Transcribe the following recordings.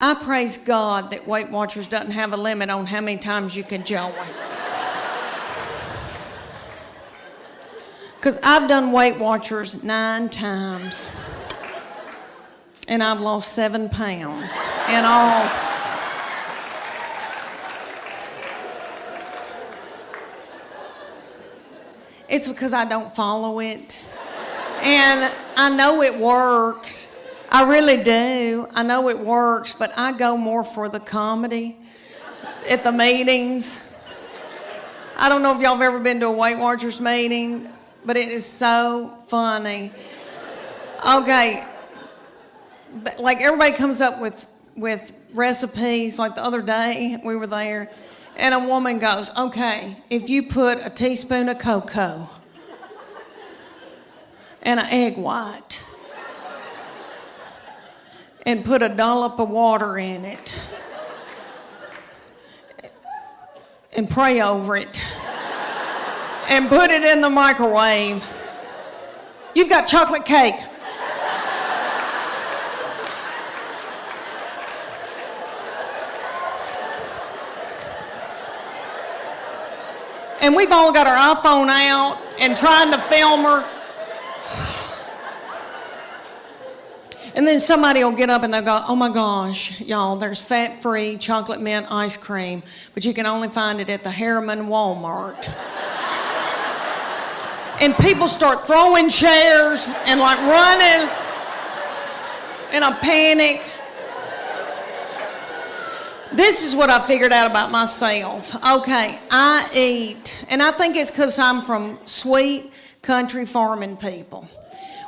I praise God that Weight Watchers doesn't have a limit on how many times you can join. Because I've done Weight Watchers 9 times. And I've lost 7 pounds in all. It's because I don't follow it. And I know it works. I really do. I know it works, but I go more for the comedy at the meetings. I don't know if y'all have ever been to a Weight Watchers meeting, but it is so funny. Okay, but like everybody comes up with recipes. Like the other day, we were there, and a woman goes, okay, if you put a teaspoon of cocoa and an egg white and put a dollop of water in it and pray over it and put it in the microwave, you've got chocolate cake. And we've all got our iPhone out and trying to film her. And then somebody will get up and they'll go, oh my gosh, y'all, there's fat-free chocolate mint ice cream, but you can only find it at the Harriman Walmart. And people start throwing chairs and like running in a panic. This is what I figured out about myself. Okay, I eat, and I think it's because I'm from sweet country farming people.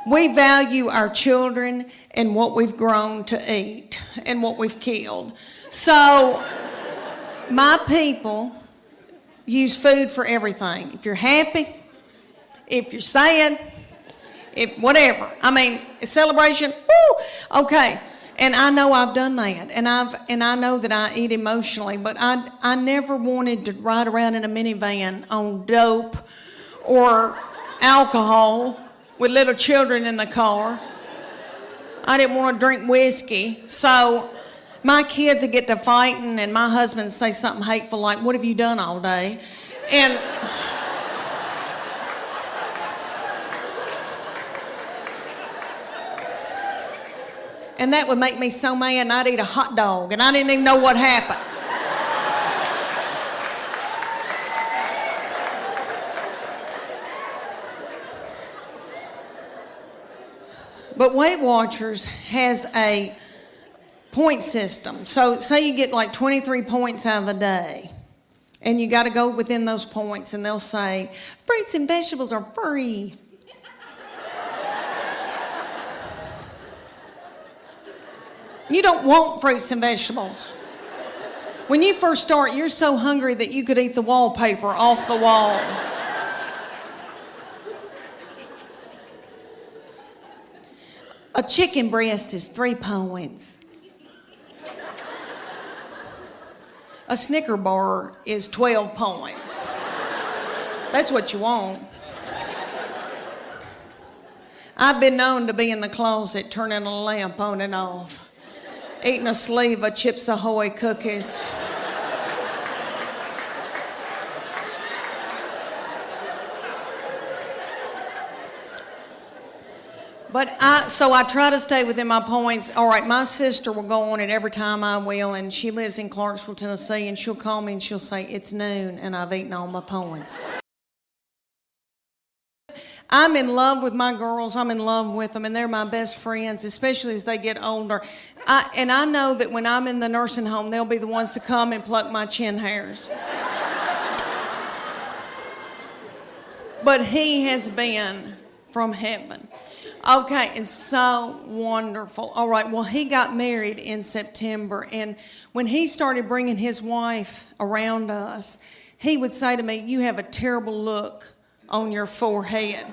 We value our children and what we've grown to eat and what we've killed. So my people use food for everything. If you're happy, if you're sad, if whatever. I mean, a celebration, woo, okay. And I know I've done that, and I know that I eat emotionally, but I never wanted to ride around in a minivan on dope or alcohol with little children in the car. I didn't want to drink whiskey. So my kids would get to fighting and my husband would say something hateful like, what have you done all day? And that would make me so mad, and I'd eat a hot dog and I didn't even know what happened. But Weight Watchers has a point system. So say you get like 23 points out of the day, and you got to go within those points, and they'll say, fruits and vegetables are free. You don't want fruits and vegetables. When you first start, you're so hungry that you could eat the wallpaper off the wall. A chicken breast is 3 points. A Snickers Bar is 12 points. That's what you want. I've been known to be in the closet turning a lamp on and off, eating a sleeve of Chips Ahoy cookies. But I try to stay within my points. All right, my sister will go on it every time I will, and she lives in Clarksville, Tennessee, and she'll call me and she'll say, it's noon and I've eaten all my points. I'm in love with my girls. I'm in love with them, and they're my best friends, especially as they get older. And I know that when I'm in the nursing home, they'll be the ones to come and pluck my chin hairs. But he has been from heaven. Okay, it's so wonderful. All right, well, he got married in September, and when he started bringing his wife around us, he would say to me, you have a terrible look on your forehead.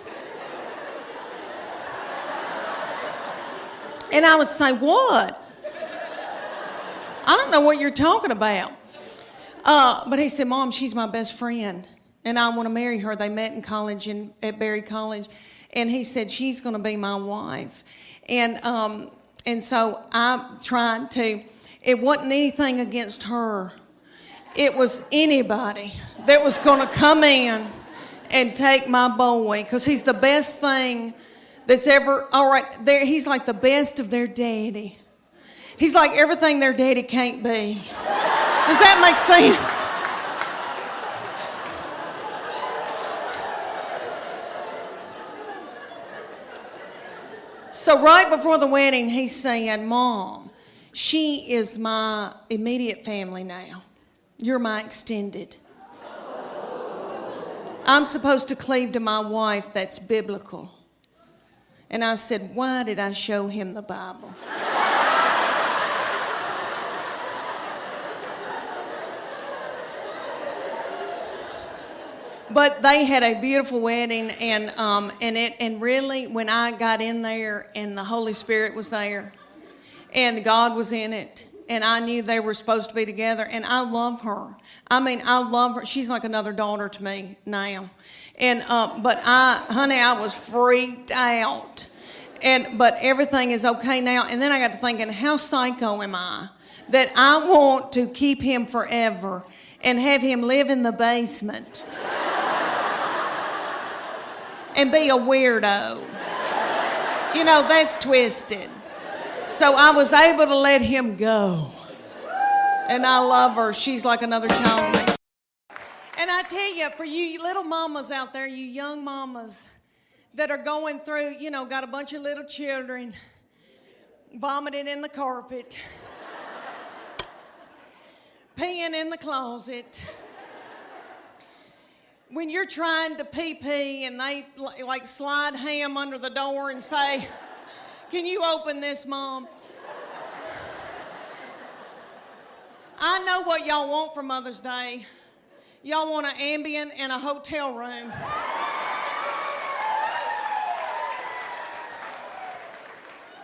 And I would say, what? I don't know what you're talking about. But he said, Mom, she's my best friend, and I want to marry her. They met in college at Berry College. And he said, she's going to be my wife. And so I'm trying to, It wasn't anything against her. It was anybody that was going to come in and take my boy, because he's the best thing that's ever, all right, he's like the best of their daddy. He's like everything their daddy can't be. Does that make sense? So right before the wedding, he's saying, Mom, she is my immediate family now. You're my extended. I'm supposed to cleave to my wife. That's biblical. And I said, why did I show him the Bible? But they had a beautiful wedding, and really, when I got in there and the Holy Spirit was there and God was in it, and I knew they were supposed to be together, and I love her. I mean, I love her. She's like another daughter to me now. And but I was freaked out. But everything is okay now. And then I got to thinking, how psycho am I that I want to keep him forever and have him live in the basement and be a weirdo? You know, that's twisted. So I was able to let him go. And I love her. She's like another child. And I tell you, for you little mamas out there, you young mamas that are going through, you know, got a bunch of little children vomiting in the carpet, peeing in the closet. When you're trying to pee and they like slide ham under the door and say, can you open this, Mom? I know what y'all want for Mother's Day. Y'all want an Ambien and a hotel room.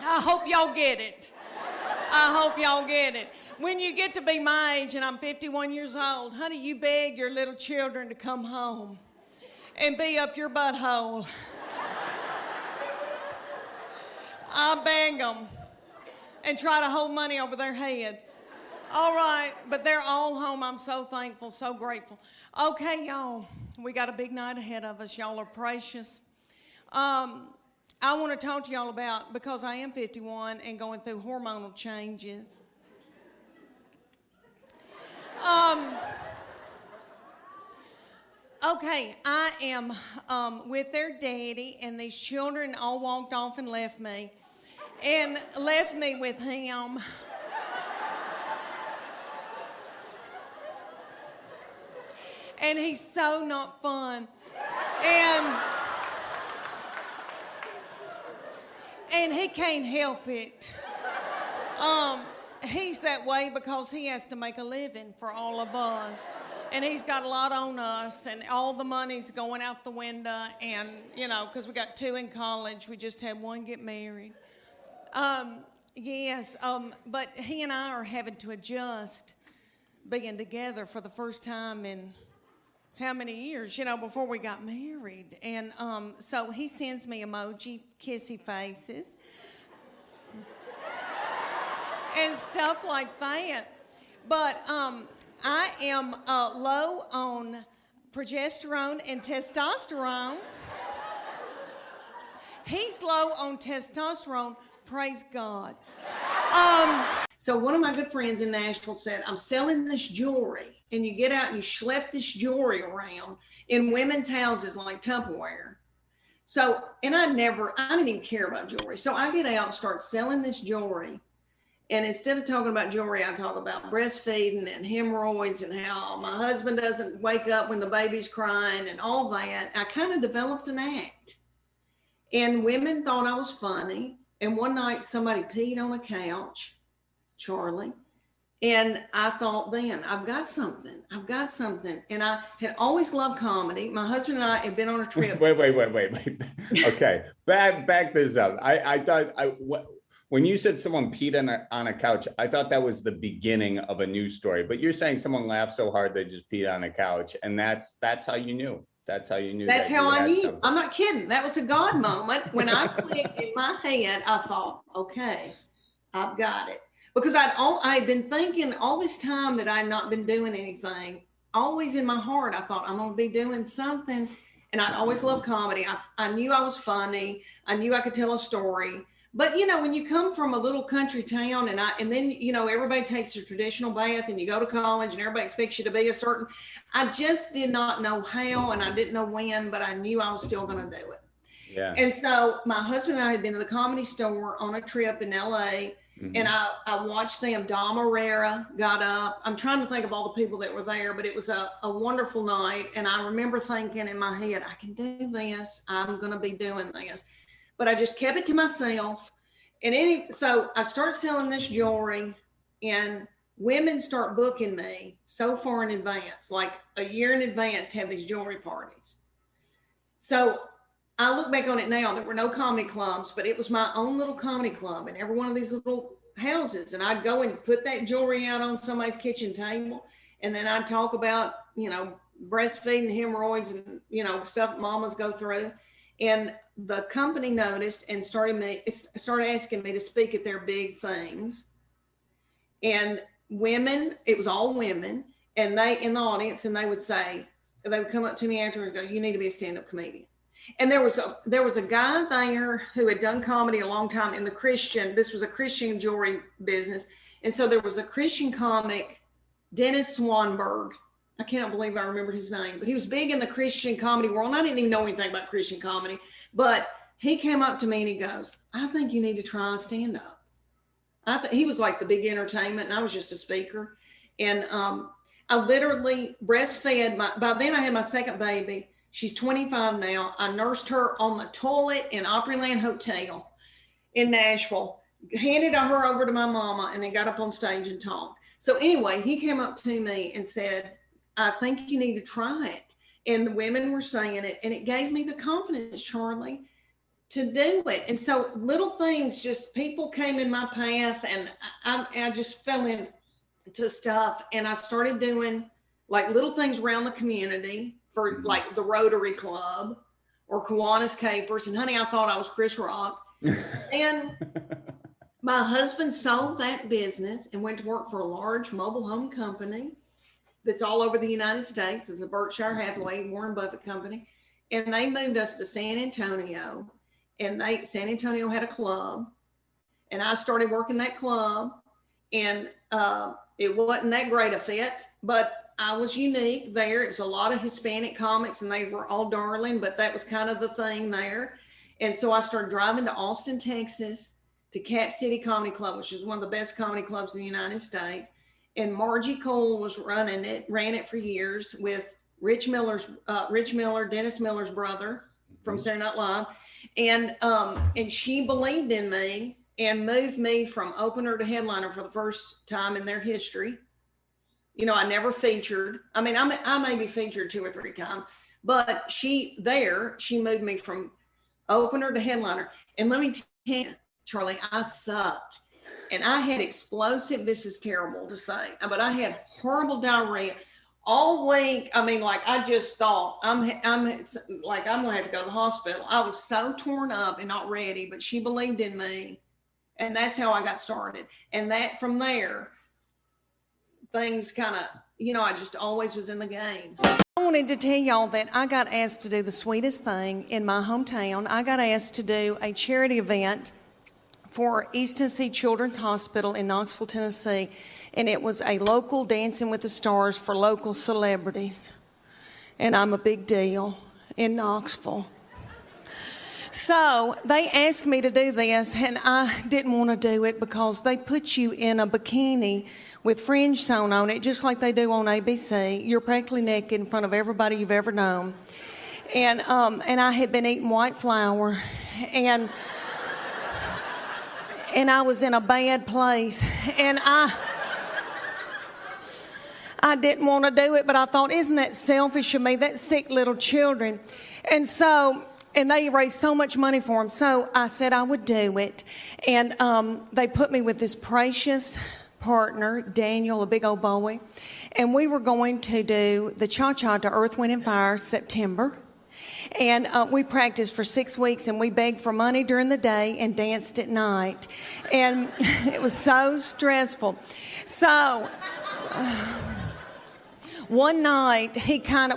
I hope y'all get it. I hope y'all get it. When you get to be my age, and I'm 51 years old, honey, you beg your little children to come home and be up your butthole. I beg them and try to hold money over their head. All right, but they're all home. I'm so thankful, so grateful. Okay, y'all, we got a big night ahead of us. Y'all are precious. I want to talk to y'all about, because I am 51 and going through hormonal changes. Okay, I am with their daddy, and these children all walked off and left me with him. And he's so not fun. And he can't help it. He's that way because he has to make a living for all of us. And he's got a lot on us, and all the money's going out the window. And, you know, because we got 2 in college. We just had 1 get married. But he and I are having to adjust being together for the first time in how many years, you know, before we got married. And so he sends me emoji, kissy faces, and stuff like that. But I am low on progesterone and testosterone. He's low on testosterone, praise God. So one of my good friends in Nashville said, I'm selling this jewelry. And you get out and you schlep this jewelry around in women's houses like Tupperware. So, and I didn't even care about jewelry. So I get out and start selling this jewelry. And instead of talking about jewelry, I talk about breastfeeding and hemorrhoids and how my husband doesn't wake up when the baby's crying and all that. I kind of developed an act. And women thought I was funny. And one night somebody peed on a couch, Charlie. And I thought then, I've got something. And I had always loved comedy. My husband and I had been on a trip. Wait. Okay, back this up. I thought when you said someone peed on a couch, I thought that was the beginning of a news story. But you're saying someone laughed so hard they just peed on a couch, and that's how you knew. That's how you knew. That's how I knew. Something. I'm not kidding. That was a God moment. When I clicked in my head, I thought, okay, I've got it. because I had been thinking all this time that I had not been doing anything. Always in my heart, I thought I'm going to be doing something. And I'd always loved comedy. I knew I was funny. I knew I could tell a story. But, you know, when you come from a little country town and then, you know, everybody takes a traditional bath and you go to college and everybody expects you to be a certain, I just did not know how and I didn't know when, but I knew I was still going to do it. Yeah. And so my husband and I had been to the Comedy Store on a trip in LA. And I watched them. Dom Herrera got up. I'm trying to think of all the people that were there, but it was a wonderful night. And I remember thinking in my head, I can do this. I'm going to be doing this. But I just kept it to myself. And so I start selling this jewelry and women start booking me so far in advance, like a year in advance to have these jewelry parties. So I look back on it now, there were no comedy clubs, but it was my own little comedy club in every one of these little houses. And I'd go and put that jewelry out on somebody's kitchen table. And then I'd talk about, you know, breastfeeding, hemorrhoids and, you know, stuff mamas go through. And the company noticed and started asking me to speak at their big things. And women, it was all women, and they in the audience, and they would come up to me afterwards and go, you need to be a stand-up comedian. And there was a guy there who had done comedy a long time in this was a Christian jewelry business. And so there was a Christian comic, Dennis Swanberg. I cannot believe I remembered his name, but he was big in the Christian comedy world. And I didn't even know anything about Christian comedy, but he came up to me and he goes, I think you need to try stand up. He was like the big entertainment and I was just a speaker. And I literally breastfed by then I had my second baby. She's 25 now. I nursed her on the toilet in Opryland Hotel in Nashville, handed her over to my mama, and then got up on stage and talked. So anyway, he came up to me and said, I think you need to try it. And the women were saying it, and it gave me the confidence, Charlie, to do it. And so little things, just people came in my path, and I just fell into stuff, and I started doing like little things around the community for like the Rotary Club or Kiwanis Capers. And honey, I thought I was Chris Rock. And my husband sold that business and went to work for a large mobile home company that's all over the United States. It's a Berkshire Hathaway, Warren Buffett company. And they moved us to San Antonio, and San Antonio had a club, and I started working that club, and it wasn't that great a fit, but I was unique there. It was a lot of Hispanic comics, and they were all darling, but that was kind of the thing there. And so I started driving to Austin, Texas, to Cap City Comedy Club, which is one of the best comedy clubs in the United States. And Margie Cole was ran it for years with Rich Miller, Dennis Miller's brother from Saturday Night Live. And she believed in me and moved me from opener to headliner for the first time in their history. You know, I never featured. I mean, I maybe featured 2 or 3 times, but she moved me from opener to headliner. And let me tell you, Charlie, I sucked. And I had explosive, this is terrible to say, but I had horrible diarrhea all week. I mean, like, I just thought I'm like, I'm going to have to go to the hospital. I was so torn up and not ready, but she believed in me. And that's how I got started. And that from there, things kind of, you know, I just always was in the game. I wanted to tell y'all that I got asked to do the sweetest thing in my hometown. I got asked to do a charity event for East Tennessee Children's Hospital in Knoxville, Tennessee. And it was a local Dancing with the Stars for local celebrities. And I'm a big deal in Knoxville. So they asked me to do this, and I didn't want to do it because they put you in a bikini with fringe sewn on it, just like they do on ABC. You're practically naked in front of everybody you've ever known. And I had been eating white flour, and I was in a bad place, and I didn't want to do it, but I thought, isn't that selfish of me? That's sick little children. And they raised so much money for them. So I said I would do it. And they put me with this precious partner, Daniel, a big old boy. And we were going to do the Cha-Cha to Earth, Wind, and Fire, September. And we practiced for 6 weeks, and we begged for money during the day and danced at night. And it was so stressful. So one night,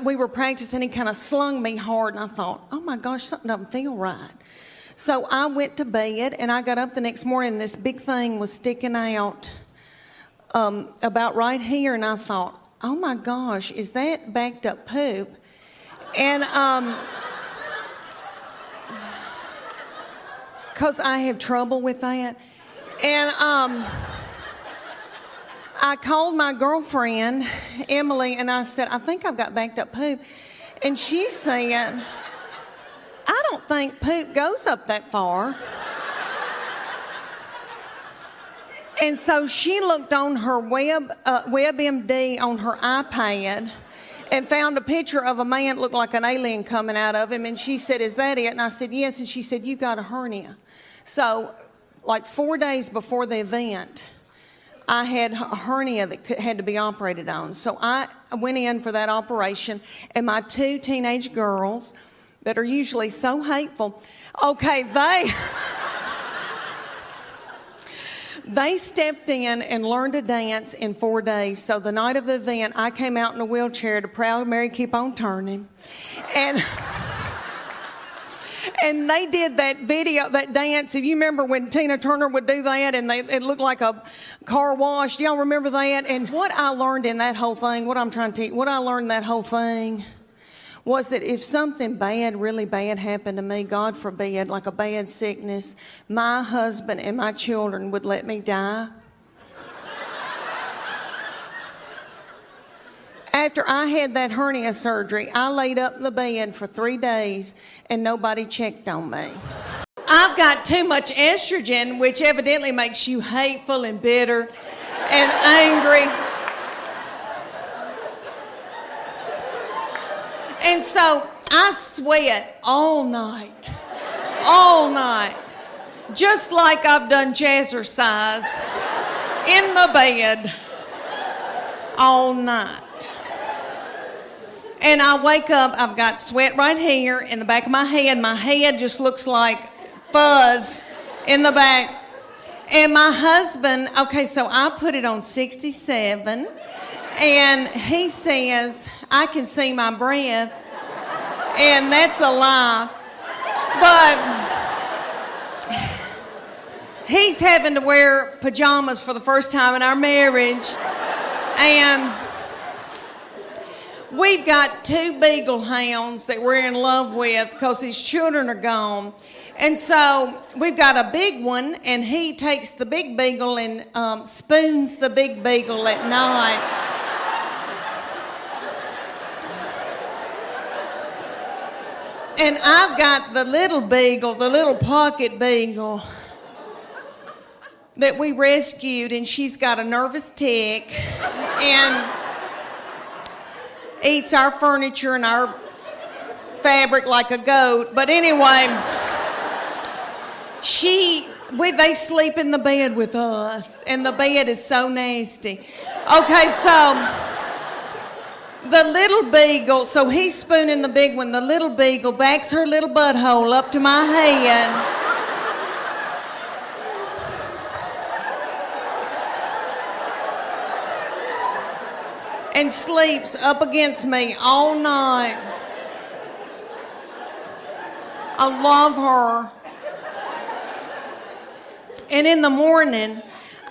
we were practicing, he kind of slung me hard, and I thought, oh my gosh, something doesn't feel right. So I went to bed, and I got up the next morning, and this big thing was sticking out about right here, and I thought, oh my gosh, is that backed up poop? And because I have trouble with that. And I called my girlfriend, Emily, and I said, I think I've got backed up poop. And she said, I don't think poop goes up that far. And so she looked on her WebMD on her iPad and found a picture of a man that looked like an alien coming out of him. And she said, is that it? And I said, yes. And she said, you got a hernia. So like 4 days before the event, I had a hernia that had to be operated on. So I went in for that operation, and my 2 teenage girls that are usually so hateful, okay, they stepped in and learned to dance in 4 days. So the night of the event, I came out in a wheelchair to Proud Mary Keep On Turning. And they did that video, that dance. If you remember when Tina Turner would do that and it looked like a car wash. Do y'all remember that? And what I learned in that whole thing, what I learned in that whole thing was that if something bad, really bad happened to me, God forbid, like a bad sickness, my husband and my children would let me die. After I had that hernia surgery, I laid up in the bed for 3 days and nobody checked on me. I've got too much estrogen, which evidently makes you hateful and bitter and angry. And so I sweat all night, just like I've done jazzercise in the bed all night. And I wake up, I've got sweat right here in the back of my head. My head just looks like fuzz in the back. And my husband, okay, so I put it on 67, and he says, I can see my breath, and that's a lie. But he's having to wear pajamas for the first time in our marriage, and we've got 2 Beagle hounds that we're in love with because his children are gone. And so we've got a big one, and he takes the big Beagle and spoons the big Beagle at night. And I've got the little Beagle, the little pocket Beagle that we rescued, and she's got a nervous tick and eats our furniture and our fabric like a goat. But anyway, they sleep in the bed with us, and the bed is so nasty. Okay, so the little Beagle, so he's spooning the big one. The little Beagle backs her little butthole up to my head. And sleeps up against me all night. I love her. And in the morning,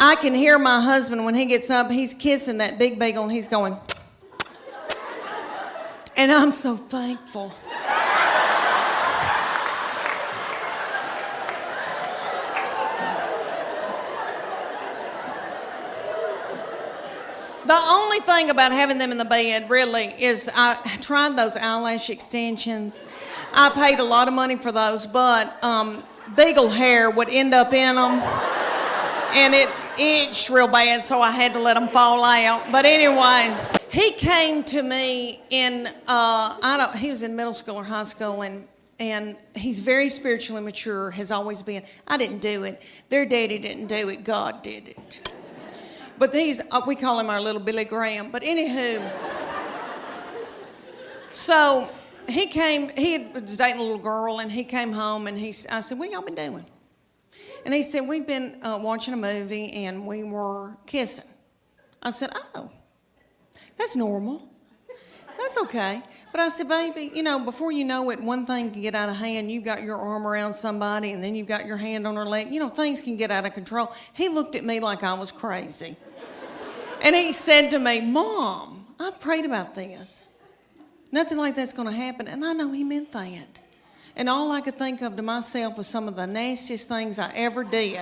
I can hear my husband when he gets up, he's kissing that big Beagle and he's going, and I'm so thankful. The only thing about having them in the bed, really, is I tried those eyelash extensions. I paid a lot of money for those, but Beagle hair would end up in them, and it itched real bad, so I had to let them fall out. But anyway, he came to me in, he was in middle school or high school, and he's very spiritually mature, has always been. I didn't do it. Their daddy didn't do it. God did it. But we call him our little Billy Graham. But anywho, so he was dating a little girl, and he came home, and I said, what y'all been doing? And he said, we've been watching a movie, and we were kissing. I said, oh, that's normal. That's okay. But I said, baby, before you know it, one thing can get out of hand. You've got your arm around somebody, and then you've got your hand on her leg. Things can get out of control. He looked at me like I was crazy. And he said to me, Mom, I've prayed about this. Nothing like that's going to happen. And I know he meant that. And all I could think of to myself was some of the nastiest things I ever did.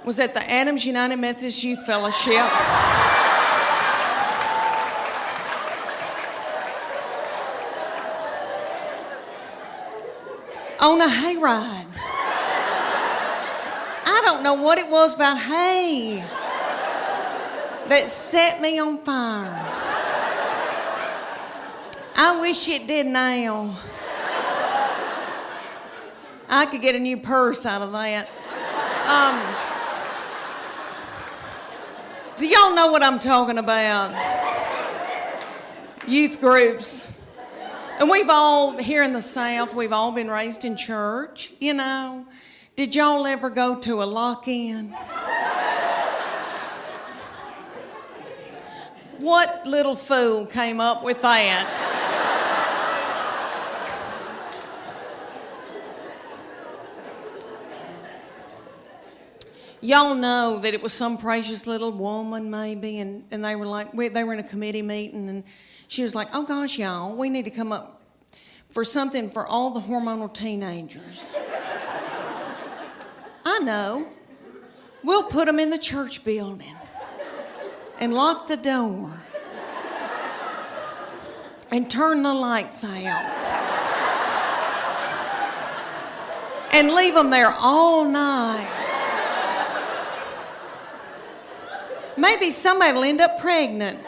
Was at the Adams United Methodist Youth Fellowship. On a hayride. I don't know what it was about hay that set me on fire. I wish it did now. I could get a new purse out of that. Do y'all know what I'm talking about? Youth groups. And we've all, here in the South, we've all been raised in church, Did y'all ever go to a lock-in? What little fool came up with that? Y'all know that it was some precious little woman maybe, and they were like, they were in a committee meeting, and she was like, oh gosh, y'all, we need to come up for something for all the hormonal teenagers. I know. We'll put them in the church building and lock the door and turn the lights out and leave them there all night. Maybe somebody will end up pregnant.